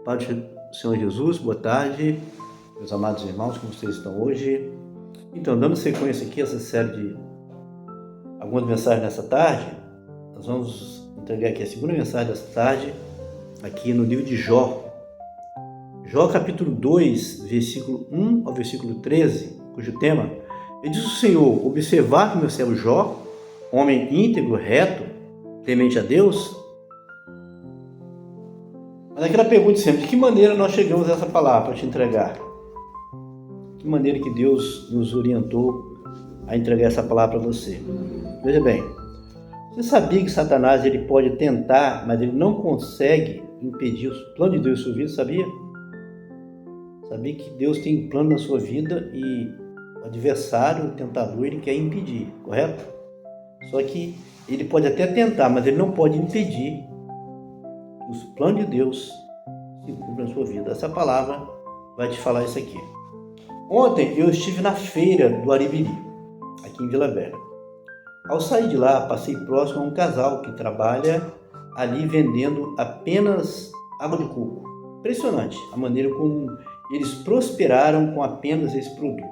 Paz do Senhor Jesus, boa tarde, meus amados irmãos, como vocês estão hoje? Então, dando sequência aqui a essa série de algumas mensagens nessa tarde, nós vamos entregar aqui a segunda mensagem dessa tarde, aqui no livro de Jó. Jó capítulo 2, versículo 1 ao versículo 13, cujo tema: E diz o Senhor, observar que meu servo Jó, homem íntegro, reto, temente a Deus. Mas aquela pergunta sempre: de que maneira nós chegamos a essa palavra para te entregar? De que maneira que Deus nos orientou a entregar essa palavra para você? Veja bem, você sabia que Satanás ele pode tentar, mas ele não consegue impedir o plano de Deus em sua vida, sabia? Sabia que Deus tem um plano na sua vida e o adversário, o tentador, ele quer impedir, correto? Só que ele pode até tentar, mas ele não pode impedir os planos de Deus se cumprem na sua vida. Essa palavra vai te falar isso aqui. Ontem eu estive na feira do Aribiri, aqui em Vila Velha. Ao sair de lá, passei próximo a um casal que trabalha ali vendendo apenas água de coco. Impressionante a maneira como eles prosperaram com apenas esse produto.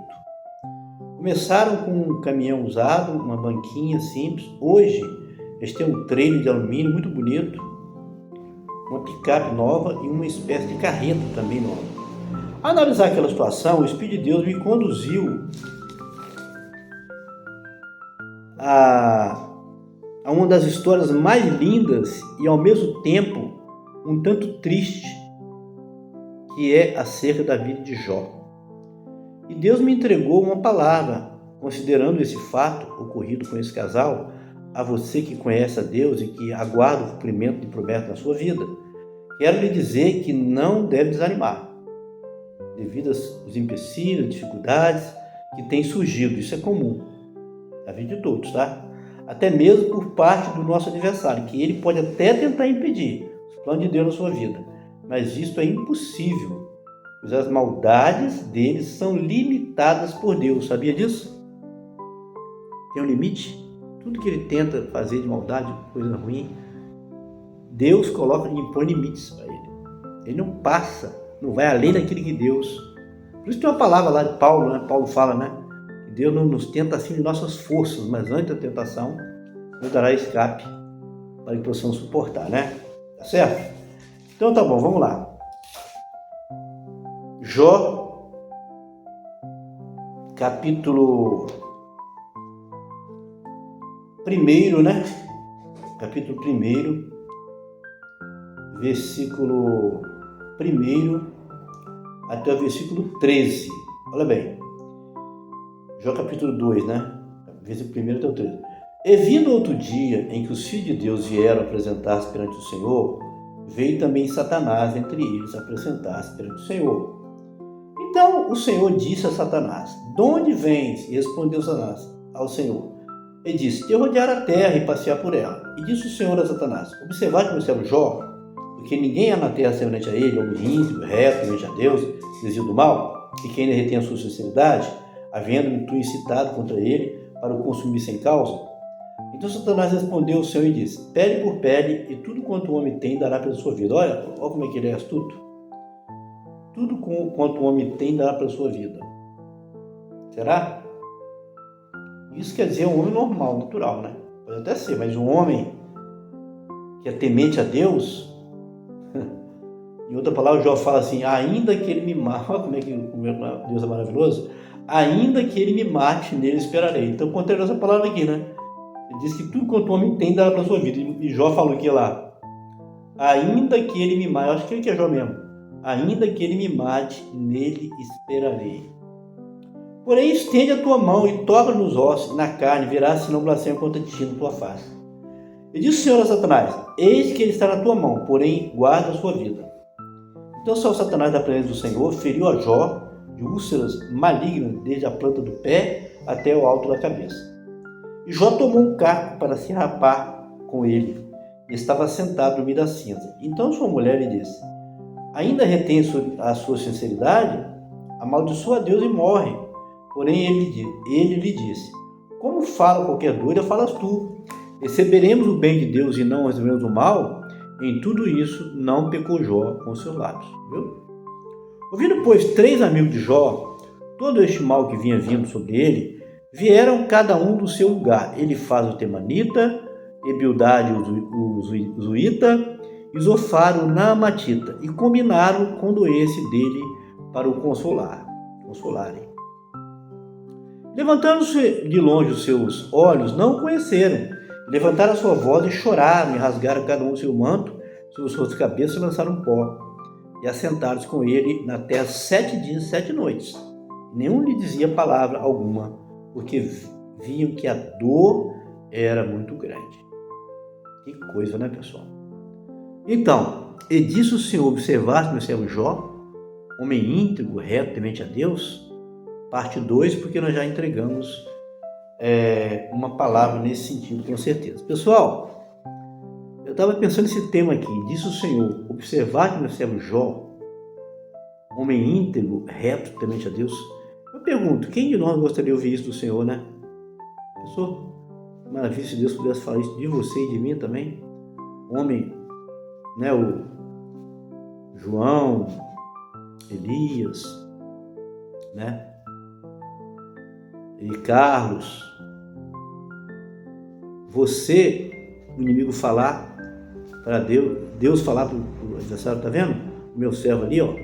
Começaram com um caminhão usado, uma banquinha simples. Hoje eles têm um trailer de alumínio muito bonito, uma picape nova e uma espécie de carreta também nova. Ao analisar aquela situação, o Espírito de Deus me conduziu a uma das histórias mais lindas e ao mesmo tempo um tanto triste, que é acerca da vida de Jó. E Deus me entregou uma palavra, considerando esse fato ocorrido com esse casal, a você que conhece a Deus e que aguarda o cumprimento de promessas na sua vida. Quero lhe dizer que não deve desanimar, devido aos empecilhos, dificuldades que têm surgido. Isso é comum na vida de todos, tá? Até mesmo por parte do nosso adversário, que ele pode até tentar impedir os planos de Deus na sua vida, mas isso é impossível, pois as maldades deles são limitadas por Deus. Sabia disso? Tem um limite. Tudo que ele tenta fazer de maldade, coisa ruim, Deus coloca e impõe limites para ele. Ele não passa, não vai além daquilo que Deus... Por isso tem uma palavra lá de Paulo, né? Paulo fala, né? Que Deus não nos tenta assim de nossas forças, mas antes da tentação nos dará escape para que possamos suportar, né? Tá certo? Então tá bom, vamos lá. Jó, capítulo 1, né? Capítulo 1, versículo 1 até o versículo 13. Olha bem. Jó capítulo 2, né? Versículo 1 até o 13. E vindo outro dia em que os filhos de Deus vieram apresentar-se perante o Senhor, veio também Satanás entre eles apresentar-se perante o Senhor. Então o Senhor disse a Satanás: De onde vens? E respondeu Satanás ao Senhor. E disse: De rodear a terra e passear por ela. E disse o Senhor a Satanás: Observar que meu servo Jó, porque ninguém há na terra semelhante a ele, homem íntegro, reto, temente a Deus, desvio do mal, e que ainda retém a sua sinceridade, havendo-me tu incitado contra ele para o consumir sem causa. Então Satanás respondeu ao Senhor e disse: Pele por pele, e tudo quanto o homem tem dará pela sua vida. Olha como é que ele é astuto. Tudo quanto o homem tem dará pela sua vida. Será? Isso quer dizer um homem normal, natural, né? Pode até ser, mas um homem que é temente a Deus, em outra palavra, Jó fala assim: ainda que ele me mate, olha como é que Deus é maravilhoso, ainda que ele me mate, nele esperarei. Então, contrário essa palavra aqui, né? Ele diz que tudo quanto o homem tem dará para a sua vida. E Jó falou aqui lá: ainda que ele me mate, eu acho que ele que é Jó mesmo, ainda que ele me mate, nele esperarei. Porém, estende a tua mão e toca nos ossos e na carne, verás se não blasfema contra ti na tua face. E disse o Senhor a Satanás: Eis que ele está na tua mão, porém guarda a sua vida. Então saiu Satanás da presença do Senhor, feriu a Jó de úlceras malignas, desde a planta do pé até o alto da cabeça. E Jó tomou um caco para se rapar com ele, e estava sentado no meio da cinza. Então sua mulher lhe disse: Ainda retém a sua sinceridade? Amaldiçoa a Deus e morre. Porém ele lhe disse: Como fala qualquer doida, falas tu. Receberemos o bem de Deus e não receberemos o mal? Em tudo isso, não pecou Jó com seus lábios. Viu? Ouvindo, pois, 3 amigos de Jó, todo este mal que vinha vindo sobre ele, vieram cada um do seu lugar. Elifaz o temanita, Ebildade o zuíta e Zofar o naamatita, e combinaram condoer-se dele para o consolarem. Levantando-se de longe os seus olhos, não o conheceram. Levantaram a sua voz e choraram, e rasgaram cada um o seu manto sobre suas cabeças e lançaram pó. E assentaram-se com ele na terra 7 dias e 7 noites. Nenhum lhe dizia palavra alguma, porque viam que a dor era muito grande. Que coisa, né, pessoal? Então, e disse o Senhor: observaste meu servo Jó, homem íntegro, reto, temente a Deus? Parte 2, porque nós já entregamos uma palavra nesse sentido, com certeza. Pessoal, eu estava pensando nesse tema aqui. Disse o Senhor: observaste meu servo Jó, homem íntegro, reto, temente a Deus? Eu pergunto, quem de nós gostaria de ouvir isso do Senhor, né? Pessoal, maravilha se Deus pudesse falar isso de você e de mim também. Homem, né, o João, Elias, né, e Carlos, você, o inimigo falar para Deus falar para o adversário, tá vendo? O meu servo ali, ó,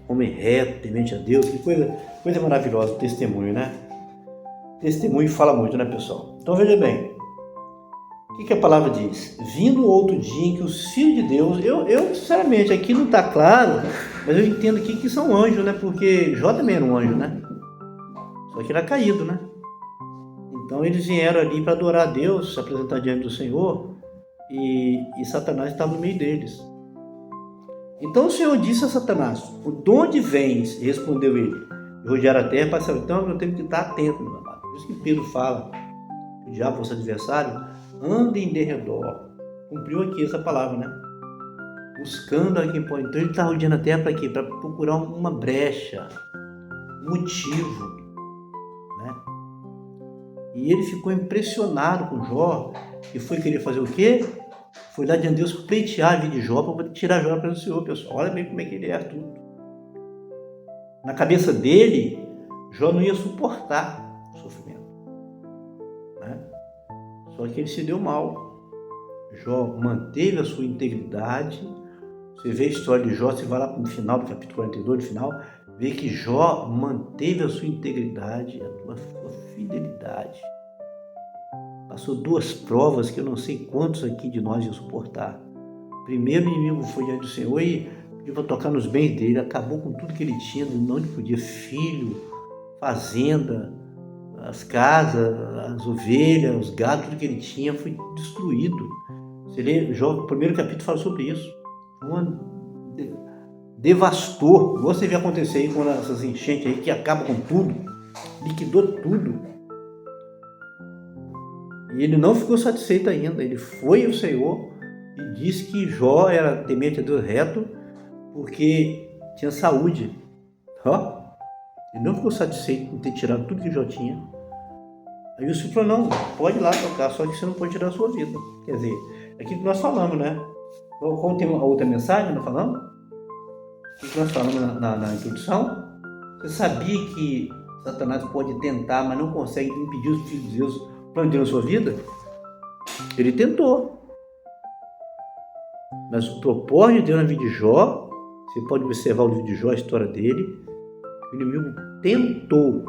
homem reto, temente a Deus, que coisa maravilhosa, o testemunho, né? Testemunho fala muito, né, pessoal? Então veja bem, o que a palavra diz? Vindo outro dia em que os filhos de Deus, eu sinceramente, aqui não está claro, mas eu entendo aqui que são anjos, né? Porque Jó também era um anjo, né? Só que era caído, né? Então eles vieram ali para adorar a Deus, se apresentar diante do Senhor, e Satanás estava no meio deles. Então o Senhor disse a Satanás: de onde vens? E respondeu ele: rodear a terra para saber. Então eu tenho que estar atento, meu amado. Por isso que Pedro fala: o diabo, vosso adversário, anda em derredor. Cumpriu aqui essa palavra, né? Buscando a quem pode. Então ele está rodeando a terra para quê? Para procurar uma brecha, um motivo, né? E ele ficou impressionado com Jó e foi querer fazer o quê? Foi lá diante de Deus pleitear a vida de Jó para tirar Jó para o Senhor, pessoal. Olha bem como é que ele é tudo. Na cabeça dele, Jó não ia suportar o sofrimento, né? Só que ele se deu mal. Jó manteve a sua integridade. Você vê a história de Jó, você vai lá no final do capítulo 42, no final, vê que Jó manteve a sua integridade, a sua fidelidade. Passou 2 provas que eu não sei quantos aqui de nós iam suportar. Primeiro, o inimigo foi diante do Senhor e pediu para tocar nos bens dele, acabou com tudo que ele tinha, onde podia, filho, fazenda, as casas, as ovelhas, os gados, tudo que ele tinha foi destruído. Você lê, o primeiro capítulo fala sobre isso. Devastou. Você vê acontecer aí com essas enchentes aí que acabam com tudo, liquidou tudo. E ele não ficou satisfeito ainda. Ele foi ao Senhor e disse que Jó era temente a Deus, reto, porque tinha saúde. Ele não ficou satisfeito com ter tirado tudo que Jó tinha. Aí o Senhor falou: não, pode ir lá tocar, só que você não pode tirar a sua vida. Quer dizer, é aquilo que nós falamos, né? Qual tem a outra mensagem, nós falamos? O que nós falamos na introdução? Você sabia que Satanás pode tentar, mas não consegue impedir os filhos de Deus plano de Deus na sua vida? Ele tentou. Mas o propósito de Deus na vida de Jó, você pode observar o livro de Jó, a história dele, o inimigo tentou.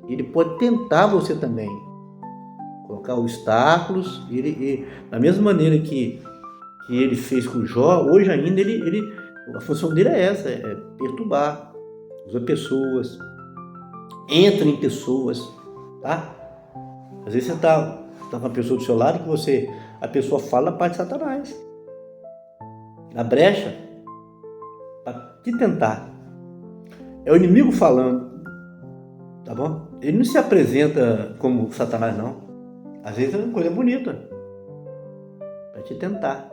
Ele pode tentar você também. Colocar obstáculos. Da mesma maneira que ele fez com Jó, hoje ainda a função dele é essa, é perturbar. Usa pessoas, entra em pessoas, tá? Às vezes você está com uma pessoa do seu lado que a pessoa fala da parte de Satanás. Na brecha, para te tentar. É o inimigo falando, tá bom? Ele não se apresenta como Satanás, não. Às vezes é uma coisa bonita, para te tentar.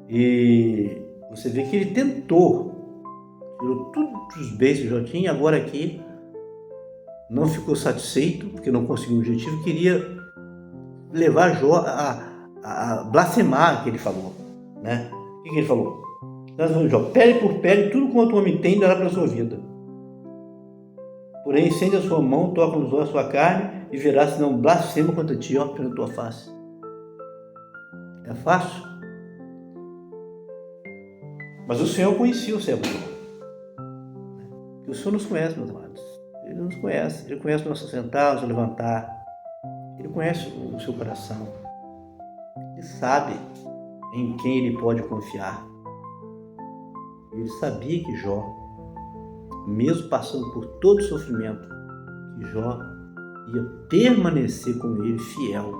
E você vê que ele tentou, tirou todos os bens que já tinha, agora aqui não ficou satisfeito, porque não conseguiu o objetivo, queria levar Jó a blasfemar que ele falou, né? O que ele falou? Nós vamos, Jó, pele por pele, tudo quanto o homem tem dará para a sua vida. Porém, estende a sua mão, toca nos olhos a sua carne e verás se não blasfema contra ti, ó, pela tua face. É fácil? Mas o Senhor conhecia o servo Jó. O Senhor nos conhece, meus amados. Ele nos conhece. Ele conhece o nosso sentar, o nosso levantar. Ele conhece o seu coração. Ele sabe em quem ele pode confiar. Ele sabia que Jó, mesmo passando por todo o sofrimento, que Jó ia permanecer com ele fiel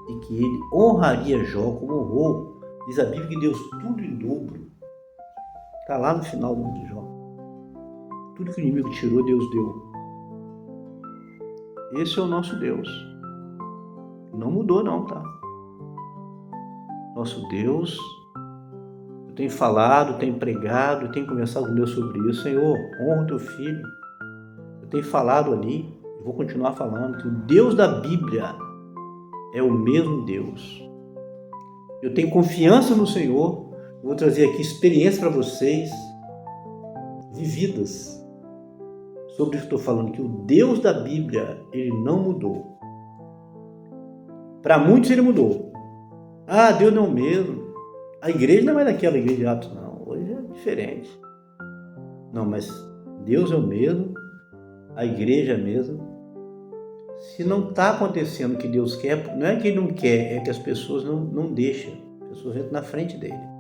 e que ele honraria Jó como honrou. Diz a Bíblia que Deus tudo em dobro. Está lá no final do livro de Jó. Tudo que o inimigo tirou, Deus deu. Esse é o nosso Deus. Não mudou não, tá? Nosso Deus, eu tenho falado, tenho pregado, tenho conversado com Deus sobre isso. Senhor, honra o teu filho. Eu tenho falado ali, vou continuar falando, que o Deus da Bíblia é o mesmo Deus. Eu tenho confiança no Senhor. Eu vou trazer aqui experiências para vocês, vividas, sobre isso que estou falando, que o Deus da Bíblia, ele não mudou. Para muitos ele mudou. Ah, Deus não é o mesmo. A igreja não é mais daquela igreja de Atos, não. Hoje é diferente. Não, mas Deus é o mesmo, a igreja é a mesma. Se não está acontecendo o que Deus quer, não é que ele não quer, é que as pessoas não deixam. As pessoas entram na frente dele.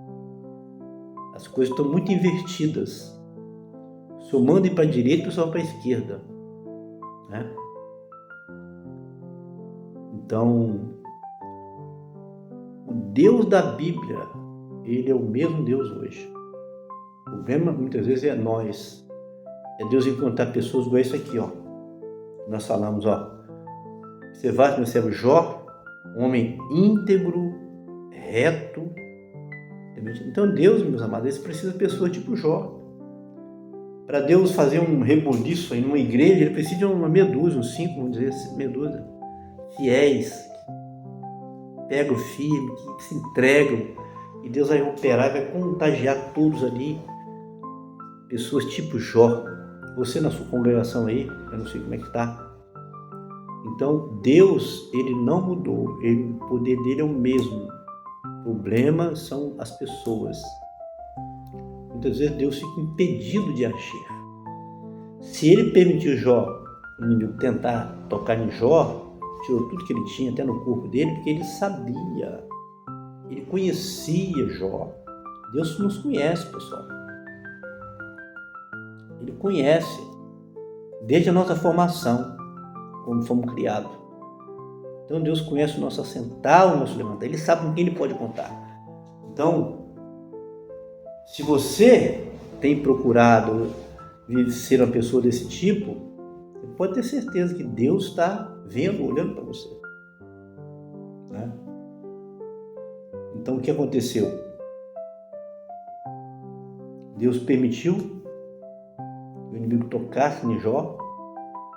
As coisas estão muito invertidas. O senhor manda ir para a direita e o pessoal para a esquerda. Né? Então, o Deus da Bíblia, ele é o mesmo Deus hoje. O problema muitas vezes é nós. É Deus encontrar pessoas igual isso aqui, ó. Nós falamos, ó. Você vai no servo Jó, um homem íntegro, reto. Então Deus, meus amados, ele precisa de pessoas tipo Jó. Para Deus fazer um rebuliço aí numa igreja, ele precisa de uma meia dúzia, uns 5, vamos dizer, meia dúzia, fiéis, que pegam firme, que se entregam, e Deus vai operar, vai contagiar todos ali, pessoas tipo Jó. Você na sua congregação aí, eu não sei como é que está. Então Deus, ele não mudou, o poder dele é o mesmo. O problema são as pessoas. Muitas vezes Deus fica impedido de agir. Se ele permitiu Jó, o inimigo, tentar tocar em Jó, tirou tudo que ele tinha, até no corpo dele, porque ele sabia, ele conhecia Jó. Deus nos conhece, pessoal. Ele conhece, desde a nossa formação, como fomos criados. Então Deus conhece o nosso assentar, o nosso levantar, ele sabe com quem ele pode contar. Então, se você tem procurado ser uma pessoa desse tipo, você pode ter certeza que Deus está vendo, olhando para você. Né? Então, o que aconteceu? Deus permitiu que o inimigo tocasse em Jó,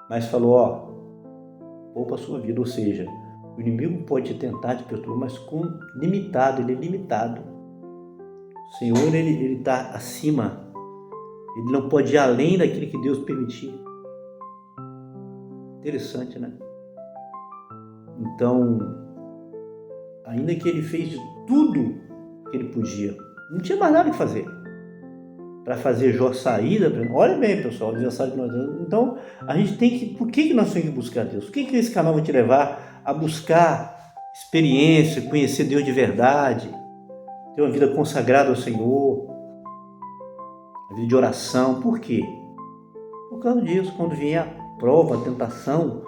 mas falou, ó, poupa a sua vida. Ou seja, o inimigo pode tentar te perturbar, mas limitado, ele é limitado. O Senhor, ele está acima. Ele não pode ir além daquilo que Deus permitir. Interessante, né? Então, ainda que ele fez de tudo que ele podia, não tinha mais nada que fazer para fazer Jó sair da... Olha bem, pessoal, o aniversário que nós temos. Então, a gente tem que... Por que nós temos que buscar Deus? Por que esse canal vai te levar a buscar experiência, conhecer Deus de verdade, ter uma vida consagrada ao Senhor, uma vida de oração? Por quê? Por causa disso, quando vier a prova, a tentação,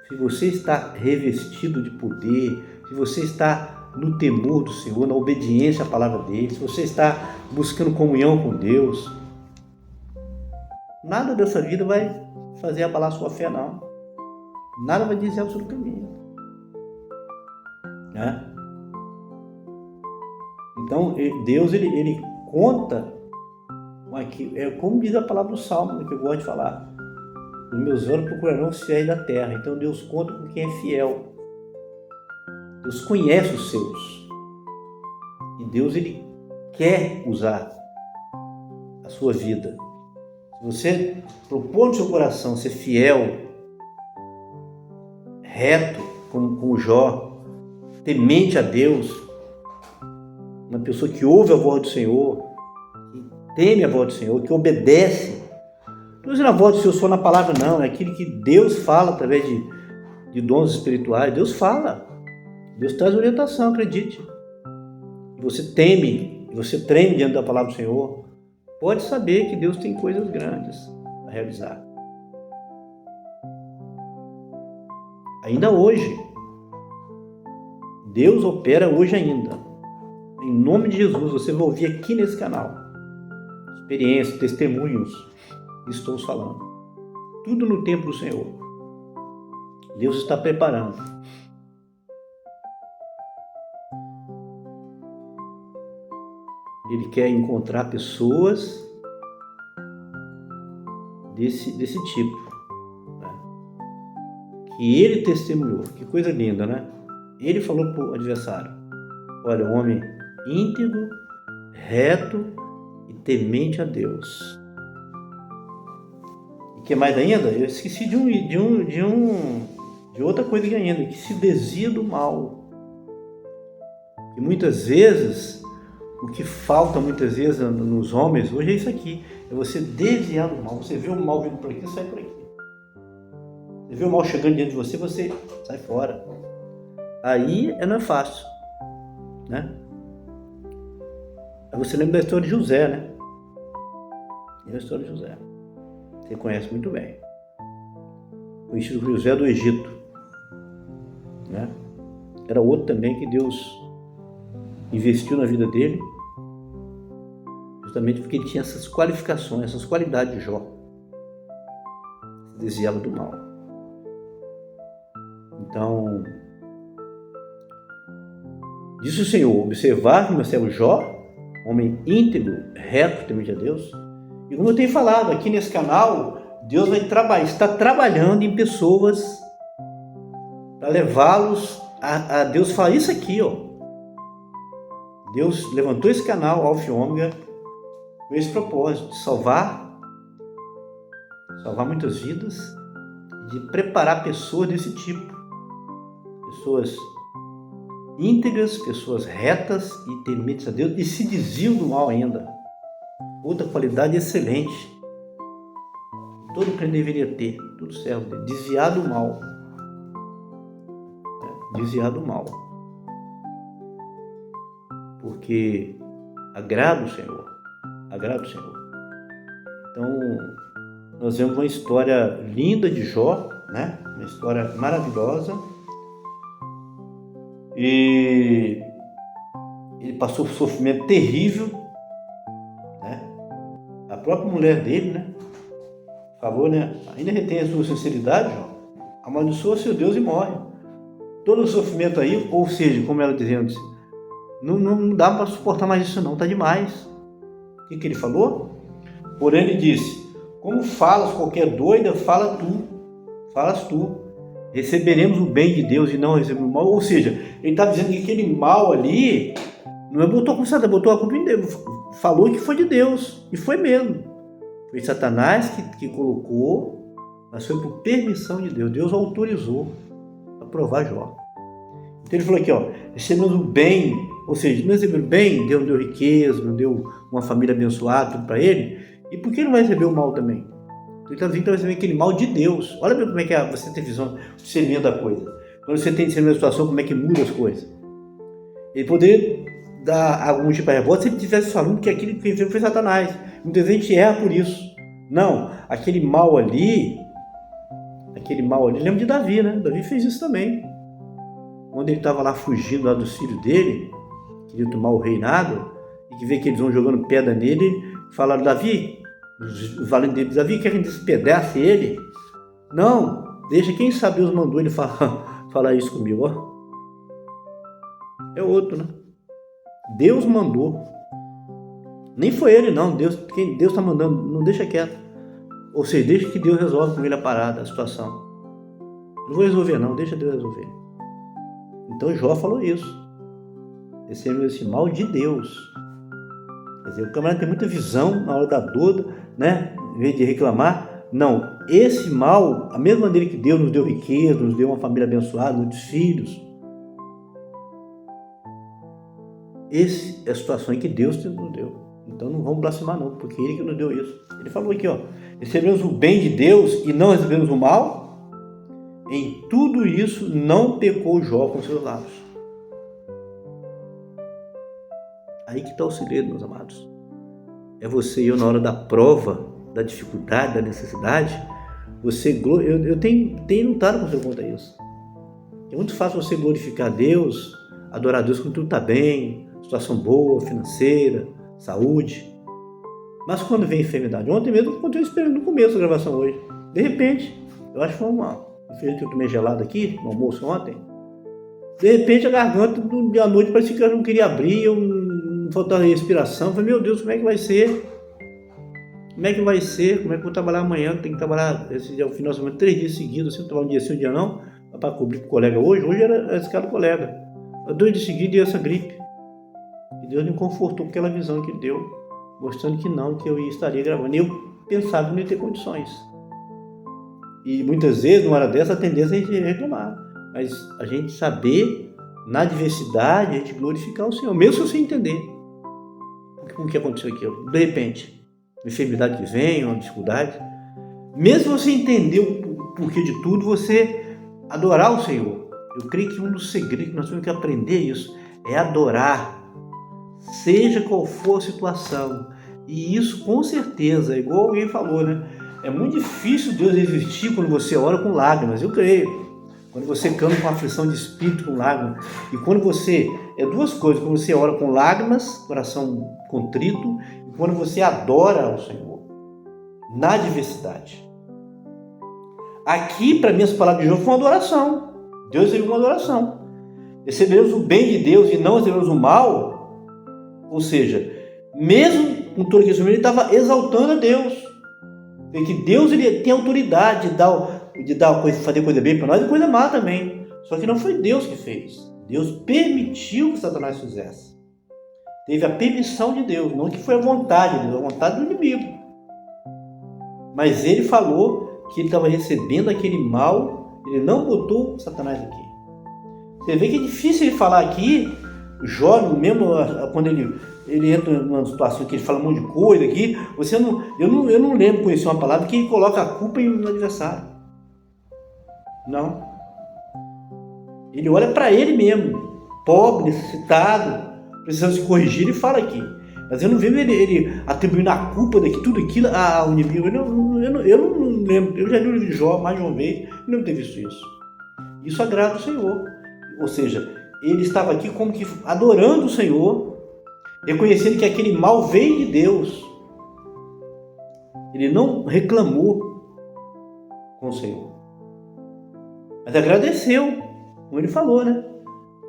se você está revestido de poder, se você está no temor do Senhor, na obediência à palavra dele, se você está buscando comunhão com Deus, nada dessa vida vai fazer abalar sua fé, não. Nada vai dizer o seu caminho. Né? Então, Deus, ele conta, é como diz a palavra do Salmo, que eu gosto de falar, os meus olhos procurarão os fiéis da terra. Então, Deus conta com quem é fiel. Deus conhece os seus. E Deus, Ele quer usar a sua vida. Se você propor no seu coração ser fiel, reto, como Jó, temente a Deus, uma pessoa que ouve a voz do Senhor, que teme a voz do Senhor, que obedece. Não é a voz do Senhor só na palavra, não. É aquilo que Deus fala através de dons espirituais. Deus fala. Deus traz orientação, acredite. E você teme, você treme diante da palavra do Senhor, pode saber que Deus tem coisas grandes a realizar. Ainda hoje, Deus opera hoje ainda. Em nome de Jesus, você vai ouvir aqui nesse canal experiências, testemunhos que estamos falando. Tudo no tempo do Senhor. Deus está preparando. Ele quer encontrar pessoas desse tipo, né? Que ele testemunhou. Que coisa linda, né? Ele falou para o adversário: olha, um homem íntegro, reto e temente a Deus. E que mais ainda? Eu esqueci de outra coisa que ainda, que se desvia do mal. E muitas vezes, o que falta muitas vezes nos homens hoje é isso aqui, é você desviar do mal. Você vê o mal vindo por aqui, sai por aqui. Você vê o mal chegando diante de você, você sai fora. Aí não é fácil, né? Aí você lembra da história de José, né? E a história de José, você conhece muito bem. Conhecido como José do Egito, né? Era outro também que Deus investiu na vida dele, justamente porque ele tinha essas qualificações, essas qualidades de Jó. Se desviava do mal. Então, disse o Senhor: observar que meu servo Jó, homem íntegro, reto, temente a Deus. E como eu tenho falado aqui nesse canal, Deus está trabalhando em pessoas para levá-los a Deus falar isso aqui, ó. Deus levantou esse canal, Alfa e Ômega, com esse propósito de salvar muitas vidas, de preparar pessoas desse tipo, pessoas íntegras, pessoas retas e tementes a Deus, e se desviam do mal ainda. Outra qualidade excelente, todo crente deveria ter, todo servo dele, desviar do mal. Desviar do mal. Porque agrada o Senhor. Agrada o Senhor. Então, nós vemos uma história linda de Jó, né? Uma história maravilhosa. E ele passou por um sofrimento terrível, né? A própria mulher dele, né? Falou, né? Ainda retém a sua sinceridade, Jó. Amaldiçoa seu Deus e morre. Todo o sofrimento aí, ou seja, como ela dizendo, não dá para suportar mais isso não, está demais. O que ele falou? Porém ele disse: como falas qualquer doida, falas tu. Receberemos o bem de Deus e não recebemos o mal. Ou seja, ele está dizendo que aquele mal ali, não é botou a culpa em Deus, falou que foi de Deus, e foi mesmo. Foi Satanás que colocou, mas foi por permissão de Deus. Deus autorizou a provar Jó. Então ele falou aqui, ó, recebemos o bem, ou seja, não recebeu o bem, Deus não deu riqueza, não deu uma família abençoada, tudo para ele, e por que ele vai receber o mal também? Então ele está dizendo que vai receber aquele mal de Deus. Olha bem como é que você tem visão, o discernimento da coisa. Quando você tem discernimento da situação, como é que muda as coisas. Ele poderia dar algum tipo de revolta se ele estivesse falando que aquilo que fez foi Satanás. Muitas vezes a gente erra por isso. Não, aquele mal ali, lembra de Davi, né? Davi fez isso também. Quando ele estava lá fugindo lá dos filhos dele, queria tomar o reinado, e que vê que eles vão jogando pedra nele, falaram: Davi, os valentes dele, Davi, quer que a gente despedace ele? Não, deixa, quem sabe Deus mandou ele falar isso comigo, ó. É outro, né? Deus mandou. Nem foi ele, não. Deus está mandando, não deixa quieto. Ou seja, deixa que Deus resolve com ele a parada, a situação. Não vou resolver, não. Deixa Deus resolver. Então Jó falou isso. Recebeu esse mal de Deus. Quer dizer, o camarada tem muita visão na hora da dor, né? Em vez de reclamar. Não, esse mal, a mesma maneira que Deus nos deu riqueza, nos deu uma família abençoada, muitos filhos. Essa é a situação em que Deus nos deu. Então não vamos blasfemar não, porque Ele que nos deu isso. Ele falou aqui, recebemos o bem de Deus e não recebemos o mal. Em tudo isso não pecou Jó com seus lábios. Aí que está o segredo, meus amados. É você e eu na hora da prova, da dificuldade, da necessidade. Eu tenho lutado com você contra isso. É muito fácil você glorificar Deus, adorar Deus quando tudo está bem, situação boa, financeira, saúde. Mas quando vem enfermidade, ontem mesmo eu contei no começo da gravação hoje. De repente, eu acho que foi infelizmente eu tomei gelado aqui, no almoço ontem. De repente a garganta de noite parecia que eu não queria abrir, não faltava respiração. Eu falei, meu Deus, como é que vai ser? Como é que vai ser? Como é que eu vou trabalhar amanhã? Tem que trabalhar esse dia, o final de semana, 3 dias seguidos, assim, trabalhar um dia sim, um dia não, para cobrir com o colega hoje. Hoje era a escala do colega. 2 dias seguidos e essa gripe. E Deus me confortou com aquela visão que Ele deu, mostrando que não, que eu estaria gravando. E eu pensava que não ia ter condições. E muitas vezes, numa hora dessa, a tendência é a gente reclamar. Mas a gente saber, na adversidade, a gente glorificar o Senhor, mesmo se você entender o que aconteceu aqui. De repente, uma enfermidade que vem, uma dificuldade, mesmo você entender o porquê de tudo, você adorar o Senhor. Eu creio que um dos segredos que nós temos que aprender isso é adorar, seja qual for a situação. E isso, com certeza, é igual alguém falou, né? É muito difícil Deus existir quando você ora com lágrimas, eu creio. Quando você canta com aflição de espírito, com lágrimas. E quando você... É duas coisas. Quando você ora com lágrimas, coração contrito. E quando você adora ao Senhor. Na adversidade. Aqui, para mim, as palavras de Jó foi uma adoração. Deus recebeu uma adoração. Recebemos o bem de Deus e não recebemos o mal. Ou seja, mesmo com todo aquele sofrimento, ele estava exaltando a Deus. Porque Deus ele tem autoridade de fazer coisa bem para nós e coisa má também. Só que não foi Deus que fez. Deus permitiu que Satanás fizesse. Teve a permissão de Deus, não que foi a vontade de Deus, a vontade do inimigo. Mas ele falou que ele estava recebendo aquele mal, ele não botou Satanás aqui. Você vê que é difícil ele falar aqui, Jó, mesmo quando ele entra numa situação que ele fala um monte de coisa aqui, eu não lembro conhecer uma palavra que ele coloca a culpa no adversário. Não. Ele olha para ele mesmo, pobre, necessitado, precisando se corrigir, e fala aqui. Mas eu não vejo ele atribuindo a culpa de tudo aquilo ao inimigo. Eu não lembro, eu já li o livro de Jó mais de uma vez e não ter visto isso. Isso agrada o Senhor. Ou seja, ele estava aqui como que adorando o Senhor, reconhecendo que aquele mal veio de Deus. Ele não reclamou com o Senhor, mas agradeceu, como ele falou, né?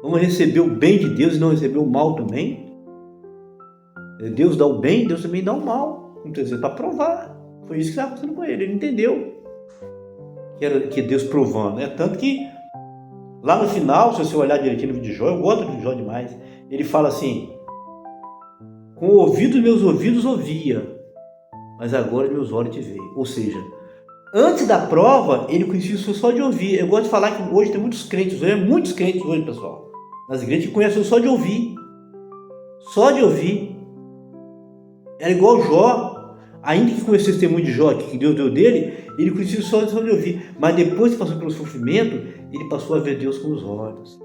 Vamos receber o bem de Deus e não receber o mal também. Deus dá o bem, Deus também dá o mal. Muitas vezes para provar. Foi isso que estava acontecendo com ele. Ele entendeu que Deus provando, né? Tanto que lá no final, se você olhar direitinho no vídeo de Jó, eu gosto de Jó demais. Ele fala assim: com o ouvido dos meus ouvidos ouvia, mas agora meus olhos te veem. Ou seja, antes da prova, ele conhecia isso só de ouvir. Eu gosto de falar que hoje tem muitos crentes hoje, pessoal, nas igrejas que conhecem só de ouvir. Só de ouvir. Era igual Jó, ainda que conhecesse o testemunho de Jó, que Deus deu dele, ele conhecia só de ouvir. Mas depois que passou pelo sofrimento, ele passou a ver Deus com os olhos.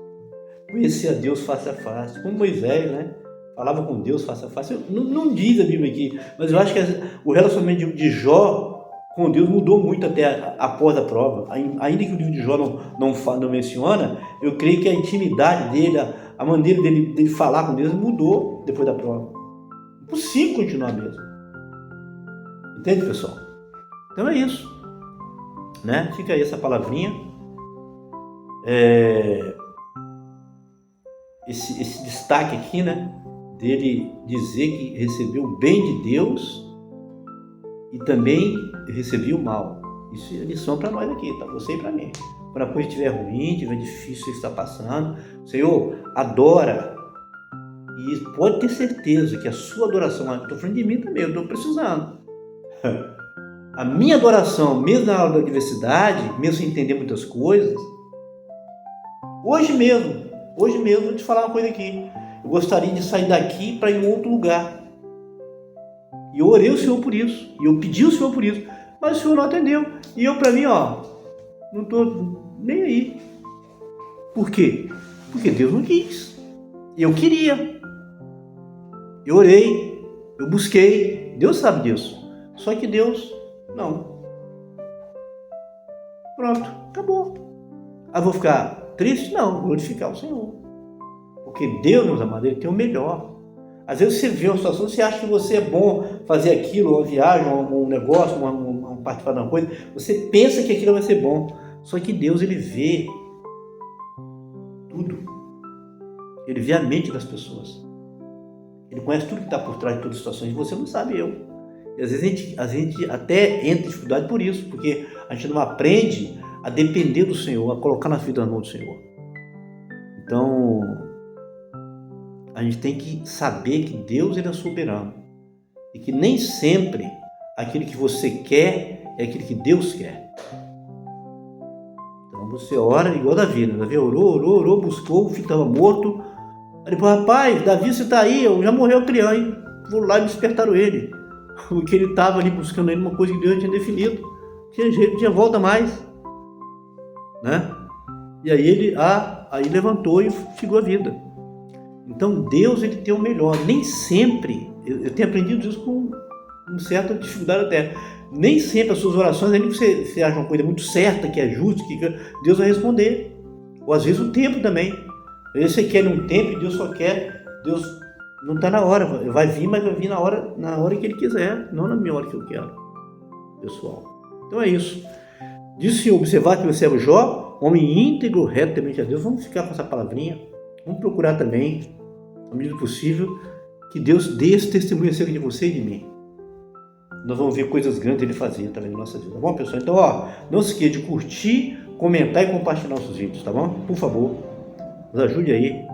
Conhecia Deus face a face, como Moisés, né? Falava com Deus face a face. Não diz a Bíblia aqui, mas eu acho que o relacionamento de Jó com Deus mudou muito até após a prova. Ainda que o livro de Jó não menciona, eu creio que a intimidade dele, a maneira dele falar com Deus mudou depois da prova. Impossível continuar mesmo. Entende, pessoal? Então é isso, né? Fica aí essa palavrinha. Esse destaque aqui, né? Dele dizer que recebeu o bem de Deus e também recebeu o mal. Isso é lição para nós aqui, tá? Você e para mim. quando a coisa estiver ruim, estiver difícil, você está passando, Senhor, adora. E pode ter certeza que a sua adoração, estou falando de mim também, eu estou precisando. A minha adoração, mesmo na hora da adversidade, mesmo sem entender muitas coisas, hoje mesmo, vou te falar uma coisa aqui. Eu gostaria de sair daqui para ir em outro lugar. E eu orei o Senhor por isso. E eu pedi o Senhor por isso. Mas o Senhor não atendeu. E eu, para mim, não estou nem aí. Por quê? Porque Deus não quis. Eu queria. Eu orei. Eu busquei. Deus sabe disso. Só que Deus, não. Pronto. Acabou. Aí vou ficar triste? Não. Vou glorificar o Senhor. Porque Deus, meus amados, Ele tem o melhor. Às vezes você vê uma situação, você acha que você é bom fazer aquilo, uma viagem, um negócio, uma participar de uma coisa, você pensa que aquilo vai ser bom. Só que Deus, Ele vê tudo. Ele vê a mente das pessoas. Ele conhece tudo que está por trás de todas as situações, e você não sabe eu. E às vezes a gente até entra em dificuldade por isso, porque a gente não aprende a depender do Senhor, a colocar na vida na mão do Senhor. Então, a gente tem que saber que Deus, Ele é soberano. E que nem sempre aquilo que você quer é aquilo que Deus quer. Então você ora igual Davi, né? Davi orou, buscou, o filho estava morto. Aí ele falou, rapaz, Davi, você está aí, já morreu a criança, hein? Vou lá e despertaram ele. Porque ele estava ali buscando ele uma coisa que Deus tinha definido. Tinha jeito, não tinha volta mais. Né? E aí ele levantou e seguiu a vida. Então Deus, Ele tem o melhor. Nem sempre, eu tenho aprendido isso com uma certa dificuldade até, nem sempre as suas orações, nem que você acha uma coisa muito certa, que é justa, que Deus vai responder. Ou às vezes o tempo também. Às vezes você quer um tempo e Deus só quer, Deus não está na hora, vai vir, mas vai vir na hora que Ele quiser, não na minha hora que eu quero, pessoal. Então é isso. Disse observar que você é o Jó, homem íntegro, reto, temente a Deus. Vamos ficar com essa palavrinha. Vamos procurar também, na medida do possível, que Deus dê esse testemunho acerca de você e de mim. Nós vamos ver coisas grandes Ele fazer também na nossa vida, tá bom, pessoal? Então, não se esqueça de curtir, comentar e compartilhar nossos vídeos, tá bom? Por favor, nos ajude aí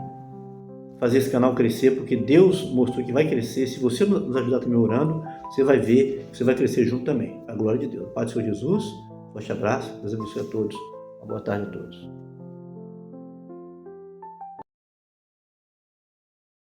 a fazer esse canal crescer, porque Deus mostrou que vai crescer. Se você nos ajudar também orando, você vai ver que você vai crescer junto também. A glória de Deus. Pai do Senhor Jesus, forte abraço, Deus abençoe a todos. Uma boa tarde a todos.